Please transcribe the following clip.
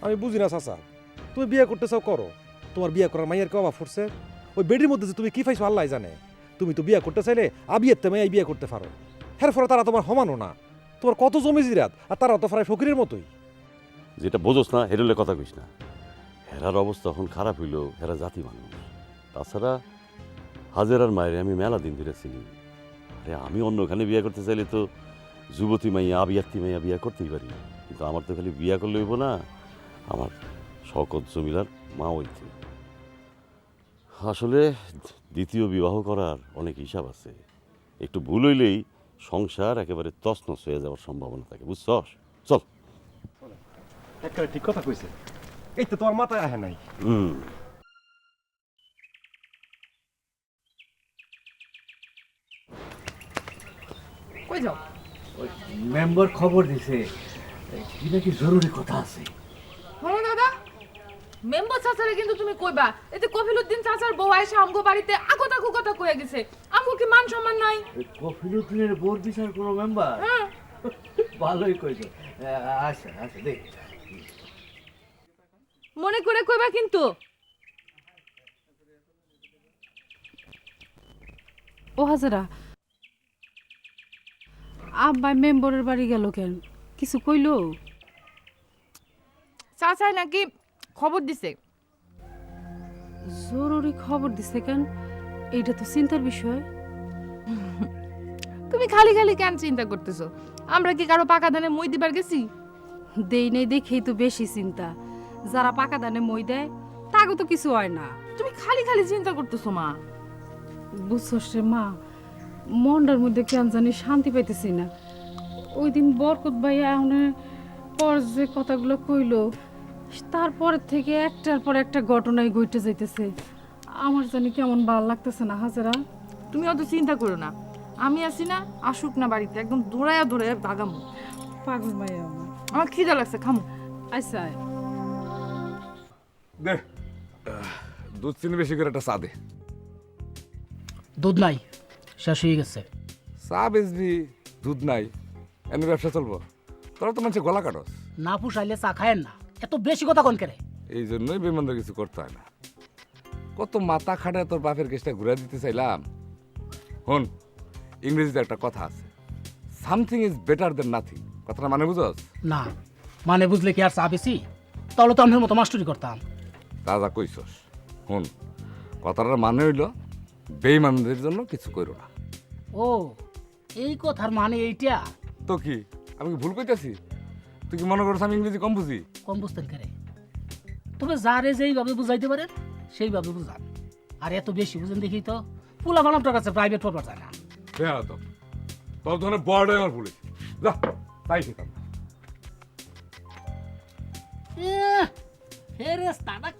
আমি বুঝি না চাচা, তুমি বিয়ে করতে চাও করো, তোমার বিয়ে করার মাইয়ের কে অভাব পড়ছে? ওই বেডির মধ্যে যে তুমি কি পাইছো আল্লাহ জানে। তুমি তো বিয়ে করতে চাইলে আবিয়ের মেয়ে বিয়ে করতে পারো, হের ফলে তারা তোমার সমানও না। তোমার কত জমি জিরাত, আর তারা তো প্রায় ফকিরের মতোই। যেটা বোঝোস না হেরলে কথা কইস না। হেরার অবস্থা এখন খারাপ হইল, হেরা জাতি মানুষ। তাছাড়া হাজেরার মায়ের আমি মেলা দিন ধরে চিনি। আরে আমি অন্যখানে বিয়ে করতে চাইলে তো যুবতী মাইয়া আবিয়াত্তি মাইয়া বিয়ে করতেই পারি, কিন্তু আমার তো খালি বিয়ে করলে হইব না, আমার শওকত জমিলার মা হইতে। আসলে দ্বিতীয় বিবাহ করার অনেক হিসাব আছে। একটু ভুল হইলেই সংসার একেবারে তছনছ হয়ে যাওয়ার সম্ভাবনা থাকে, বুঝছস? চল। একটা ঠিক কথা কইছে, এই তো তোমার মাথায় আহে নাই। কই যাও? ওই মেম্বার খবর দিছে কি নাকি জরুরি কথা আছে। হলো দাদা, মেম্বার চাচারে কিন্তু তুমি কইবা, এতে কফিলউদ্দিন চাচার বউ আইসা আমগো বাড়িতে আগতা কুকতা কইয়া গেছে। আমগো কি মান সম্মান নাই? কফিলুদ্দিনের বোর্ড বিচার কোনো মেম্বার? হ্যাঁ, ভালোই কইছো। আচ্ছা আচ্ছা দেখ। মনে করে কইবা কিন্তু। ও হাজারা, আব্বাই মেম্বরের বাড়ি গেল কেন? কিছু কইলো? চাচাই নাকি খবর দিছে। জরুরি খবর দিছে কেন? এইটা তো চিন্তার বিষয়। তুমি খালি খালি কেন চিন্তা করতেছো? আমরা কি কারো পাকা ধানে মই দিবার গেছি? দেই নেই দেখেই তো বেশি চিন্তা। যারা পাকা ধানে মই দেয় তাকে তো কিছু হয় না। তুমি খালি খালি চিন্তা করতেছো মা। বুঝছস রে মা, মনটার মধ্যে কেন জানি শান্তি পাইতেছি না। ওই দিন বরকত ভাই এখনের পর যে কথাগুলো কইলো, তারপরের থেকে একটার পর একটা ঘটনায় ঘটে যাইতেছে। আমার জানি কেমন ভালো লাগতেছে না হাজারা। তুমি অত চিন্তা করো না, আমি আছি না, আসুক না বাড়িতে, একদম দৌড়াইয়া দৌড়াইয়া ভাগামু। পাগল মাইয়া আমার। আমার খিদা লাগছে, খামু। আচ্ছা দে দুধ চিনি বেশি করে একটা চা দে। দুধ নাই, শেষ হয়ে গেছে। চা বেচবি, দুধ নাই, এমনি ব্যবসা চলবো? তোরা তো মানুষের গলা কাটস। না পুষাইলে চা খায়েন না, এত বেশি কথা কোন কেরে? এই জন্যই বেমানদের কিছু করতে হয় না। কত মাথা খাটায় তোর বাপের কেসটা ঘুরে দিতে চাইলাম। হন, ইংরেজিতে একটা কথা আছে, something is better then nothing. কথাটা মানে বুঝস? না মানে বুঝলে কি আর চা বেশি? তাহলে তো আমার মতো মাস্টারি করতাম। তা যা কইসস। হন, কথাটার মানে হইল বেইমানদের জন্য কিছু করো না। ও এই কথার মানে এইটা? তো কি আমি কি ভুল কইতাছি? তুই কি মনে করছ আমি ইংরেজি কম বুঝি? কম বুঝতেন কেরে? তবে যারে যেইভাবে বুঝাইতে পারেন সেইভাবে বুঝান। আর এত বেশি বুঝেন দেখি তো পুলা বানাবটার কাছে প্রাইভেট পড়বার যায় না। হ্যাঁ তো তোর ধরনের বড়টাই আমার ভুলেছি। যা তাই খেতাম। ফেরেস্তাটা